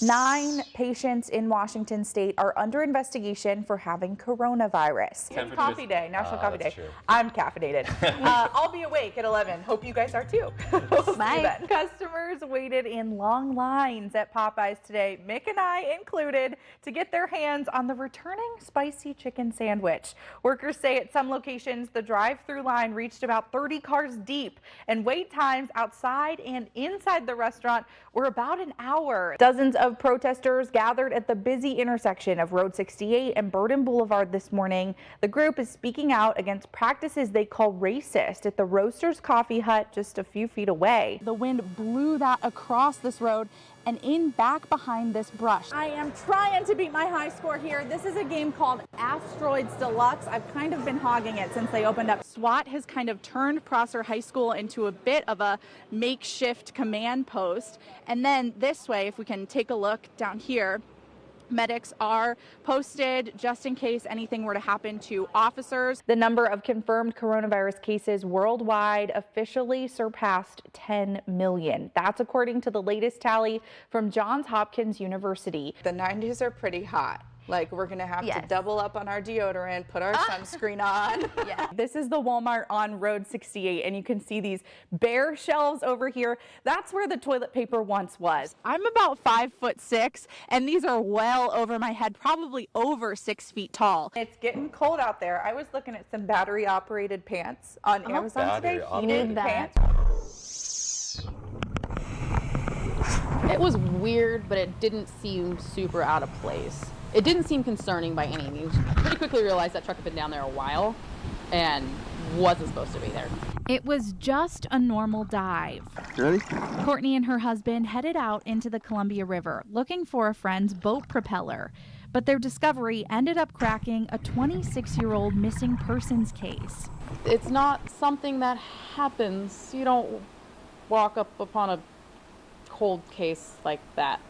9 patients in Washington state are under investigation for having coronavirus. It's coffee day, National Coffee Day. True. I'm caffeinated. I'll be awake at 11. Hope you guys are too. We'll see then. Customers waited in long lines at Popeyes today, Mick and I included, to get their hands on the returning spicy chicken sandwich. Workers say at some locations the drive-through line reached about 30 cars deep, and wait times outside and inside the restaurant were about an hour. Dozens of protesters gathered at the busy intersection of Road 68 and Burden Boulevard this morning. The group is speaking out against practices they call racist at the Roasters Coffee Hut just a few feet away. The wind blew that across this road and in back behind this brush. I am trying to beat my high score here. This is a game called Asteroids Deluxe. I've kind of been hogging it since they opened up. SWAT has kind of turned Prosser High School into a bit of a makeshift command post. And then this way, if we can take a look down here, medics are posted just in case anything were to happen to officers. The number of confirmed coronavirus cases worldwide officially surpassed 10 million. That's according to the latest tally from Johns Hopkins University. The 90s are pretty hot. Like, we're gonna have to double up on our deodorant, put our sunscreen on. This is the Walmart on Road 68, and you can see these bare shelves over here. That's where the toilet paper once was. I'm about 5'6", and these are well over my head, probably over 6 feet tall. It's getting cold out there. I was looking at some battery-operated pants on Amazon today. Heated pants. It was weird, but it didn't seem super out of place. It didn't seem concerning by any means. Pretty quickly realized that truck had been down there a while and wasn't supposed to be there. It was just a normal dive. Ready? Courtney and her husband headed out into the Columbia River looking for a friend's boat propeller. But their discovery ended up cracking a 26-year-old missing persons case. It's not something that happens. You don't walk up upon a cold case like that.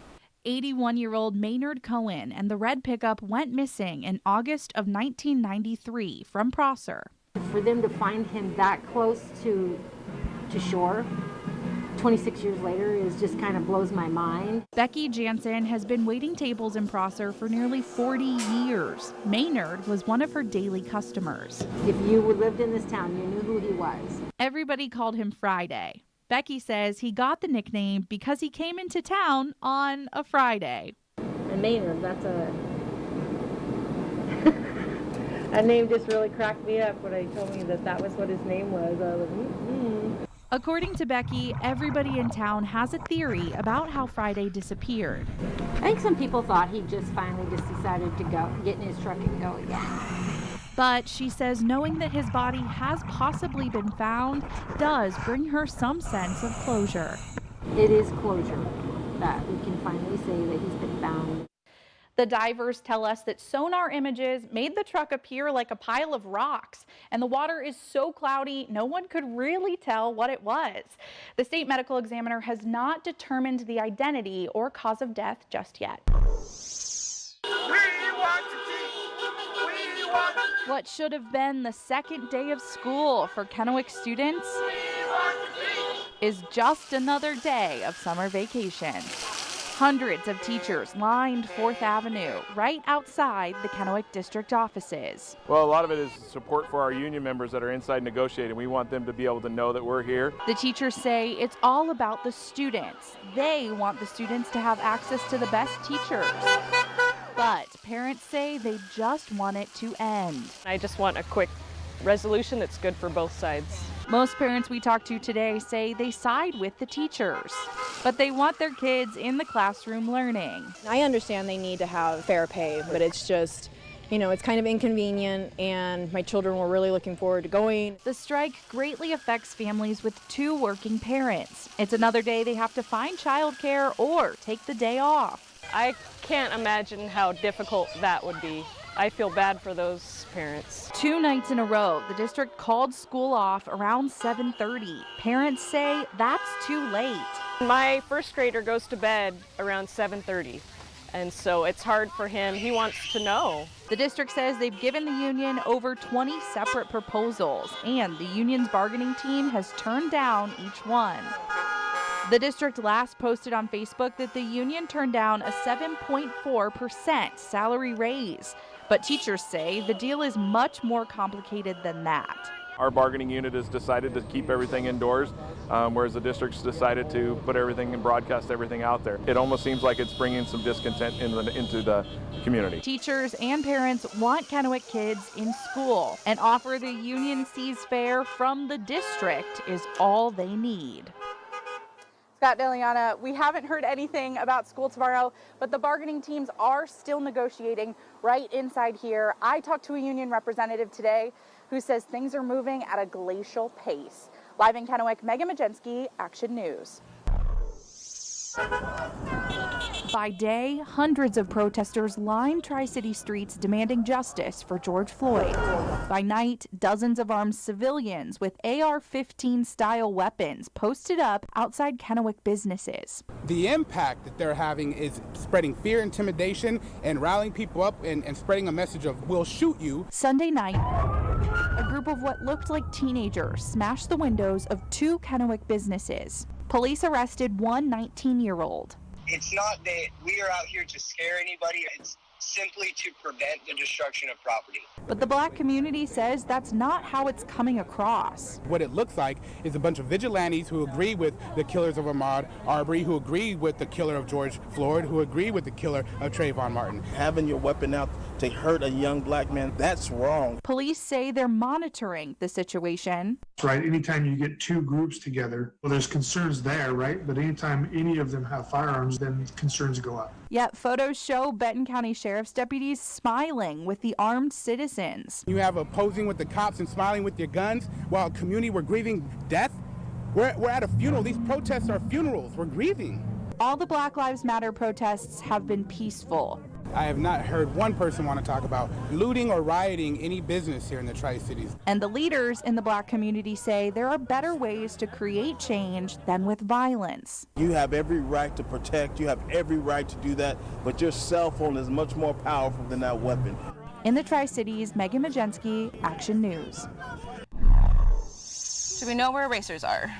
81-year-old Maynard Cohen and the red pickup went missing in August of 1993 from Prosser. For them to find him that close to shore 26 years later is just kind of blows my mind. Becky Jansen has been waiting tables in Prosser for nearly 40 years. Maynard was one of her daily customers. If you lived in this town, you knew who he was. Everybody called him Friday. Becky says he got the nickname because he came into town on a Friday. And Maynard, that's that name just really cracked me up when they told me that was what his name was. I was like, According to Becky, everybody in town has a theory about how Friday disappeared. I think some people thought he just finally just decided to get in his truck and go again. But she says knowing that his body has possibly been found does bring her some sense of closure. It is closure that we can finally say that he's been found. The divers tell us that sonar images made the truck appear like a pile of rocks, and the water is so cloudy no one could really tell what it was. The state medical examiner has not determined the identity or cause of death just yet. What should have been the second day of school for Kennewick students is just another day of summer vacation. Hundreds of teachers lined 4th Avenue right outside the Kennewick district offices. Well, a lot of it is support for our union members that are inside negotiating. We want them to be able to know that we're here. The teachers say it's all about the students. They want the students to have access to the best teachers. But parents say they just want it to end. I just want a quick resolution that's good for both sides. Most parents we talked to today say they side with the teachers, but they want their kids in the classroom learning. I understand they need to have fair pay, but it's just, it's kind of inconvenient, and my children were really looking forward to going. The strike greatly affects families with 2 working parents. It's another day they have to find childcare or take the day off. I can't imagine how difficult that would be. I feel bad for those parents. 2 nights in a row, the district called school off around 7:30. Parents say that's too late. My first grader goes to bed around 7:30, and so it's hard for him. He wants to know. The district says they've given the union over 20 separate proposals, and the union's bargaining team has turned down each one. The district last posted on Facebook that the union turned down a 7.4% salary raise. But teachers say the deal is much more complicated than that. Our bargaining unit has decided to keep everything indoors, whereas the district's decided to put everything and broadcast everything out there. It almost seems like it's bringing some discontent into the community. Teachers and parents want Kennewick kids in school. An offer the union sees fair from the district is all they need. Scott DeLiana, we haven't heard anything about school tomorrow, but the bargaining teams are still negotiating right inside here. I talked to a union representative today who says things are moving at a glacial pace. Live in Kennewick, Megan Magensky, Action News. By day, hundreds of protesters lined Tri-City streets demanding justice for George Floyd. By night, dozens of armed civilians with AR-15 style weapons posted up outside Kennewick businesses. The impact that they're having is spreading fear, intimidation, and rallying people up and spreading a message of we'll shoot you. Sunday night, a group of what looked like teenagers smashed the windows of 2 Kennewick businesses. Police arrested one 19-year-old. It's not that we are out here to scare anybody. It's simply to prevent the destruction of property. But the black community says that's not how it's coming across. What it looks like is a bunch of vigilantes who agree with the killers of Ahmaud Arbery, who agree with the killer of George Floyd, who agree with the killer of Trayvon Martin. Having your weapon out to hurt a young black man, that's wrong. Police say they're monitoring the situation. Right, anytime you get 2 groups together, well, there's concerns there, right? But anytime any of them have firearms, then concerns go up. Yet photos show Benton County Sheriff's deputies smiling with the armed citizens. You have posing with the cops and smiling with your guns while a community we're grieving death. We're at a funeral. These protests are funerals. We're grieving. All the Black Lives Matter protests have been peaceful. I have not heard one person want to talk about looting or rioting any business here in the Tri-Cities. And the leaders in the black community say there are better ways to create change than with violence. You have every right to protect, you have every right to do that, but your cell phone is much more powerful than that weapon. In the Tri-Cities, Megan Magensky, Action News. Do we know where erasers are?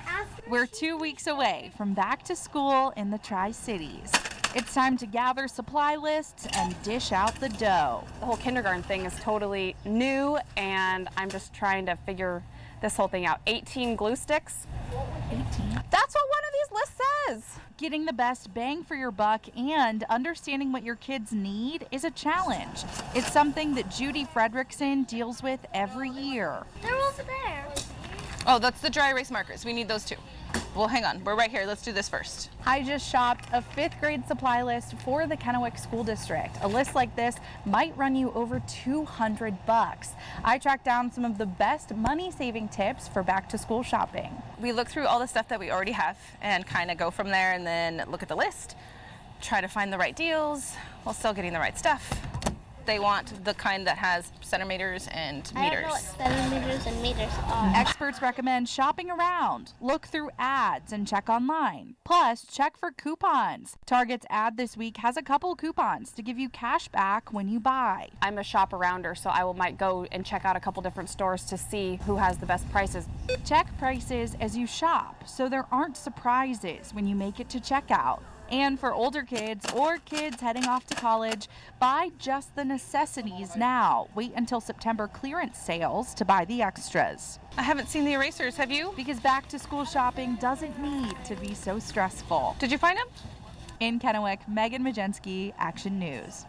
We're 2 weeks away from back to school in the Tri-Cities. It's time to gather supply lists and dish out the dough. The whole kindergarten thing is totally new, and I'm just trying to figure this whole thing out. 18 glue sticks. 18. That's what one of these lists says. Getting the best bang for your buck and understanding what your kids need is a challenge. It's something that Judy Fredrickson deals with every year. They're over there. Oh, that's the dry erase markers. We need those too. Well, hang on. We're right here. Let's do this first. I just shopped a 5th grade supply list for the Kennewick School District. A list like this might run you over $200. I tracked down some of the best money-saving tips for back-to-school shopping. We look through all the stuff that we already have and kind of go from there and then look at the list, try to find the right deals while still getting the right stuff. They want the kind that has centimeters and meters. I don't know what centimeters and meters are. Experts recommend shopping around, look through ads, and check online. Plus, check for coupons. Target's ad this week has a couple coupons to give you cash back when you buy. I'm a shop-arounder, so I might go and check out a couple different stores to see who has the best prices. Check prices as you shop, so there aren't surprises when you make it to checkout. And for older kids or kids heading off to college, buy just the necessities now. Wait until September clearance sales to buy the extras. I haven't seen the erasers, have you? Because back to school shopping doesn't need to be so stressful. Did you find them? In Kennewick, Megan Magensky, Action News.